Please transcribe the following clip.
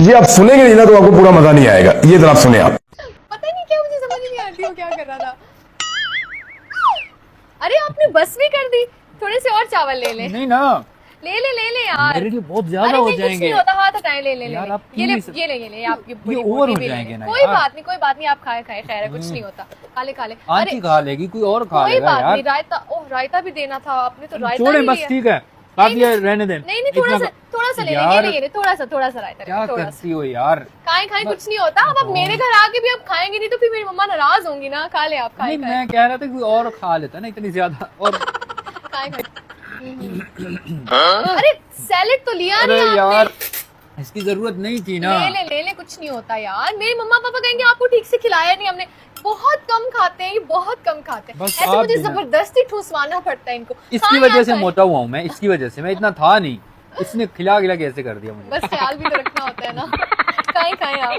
ये आप सुनेंगे नहीं ना तो आपको पूरा मजा नहीं आएगा, ये जरा आप सुने आप। पता नहीं क्या, मुझे समझ नहीं आती वो क्या कर रहा था। अरे आपने बस भी कर दी, थोड़े से और चावल ले ले। नहीं ना, ले ले ले ले यार, मेरे लिए बहुत ज्यादा अरे हो नहीं, कुछ जाएंगे नहीं होता, हाथ हटाए, ले ले ले यार, ले। आप ये ले please। ये ले ये ले आप ये ये ओवर हो जाएंगे ना कोई यार। बात नहीं, कोई बात नहीं, आप खाए खाए, खैर है, कुछ नहीं होता, खा ले खा ले। आंटी खा लेगी, कोई और खा कोई लेगा बात यार। नहीं, रायता, ओह रायता भी देना था आपने, तो रायता छोड़े भी बस, लिया। ठीक है, काफी है, रहने दे। नहीं नहीं, थोड़ा सा ले ले, यार, ये ले थोड़ा सा रायता, क्या थोड़ा सा करती हो यार। खाए खाए, कुछ नहीं होता। अब आप मेरे घर आके भी आप खाएंगे नहीं तो फिर मेरी मम्मा नाराज होंगी ना। खा ले आप, खाए नहीं, खाए मैं कह रहा था कोई और खा लेता ना, इतनी ज्यादा। और खाए खाए। अरे सैलेड तो लिया अरे नहीं यार, आपने। इसकी जरूरत नहीं थी ना। ले ले, कुछ नहीं होता यार। मेरे मम्मा पापा कहेंगे आपको ठीक से खिलाया नहीं हमने। बहुत कम खाते हैं ये, बहुत कम खाते हैं। बस ऐसे आप मुझे भी ना। जबरदस्ती ठूसवाना पड़ता है इनको। इसकी खाएं वजह यार, से खाएं। मोटा हुआ हूँ मैं, इसकी वजह से। मैं इतना था नहीं, इसने खिला खिला के ऐसे कर दिया मुझे। बस ख्याल भी तो रखना होता है ना। खाएं खाएं आप।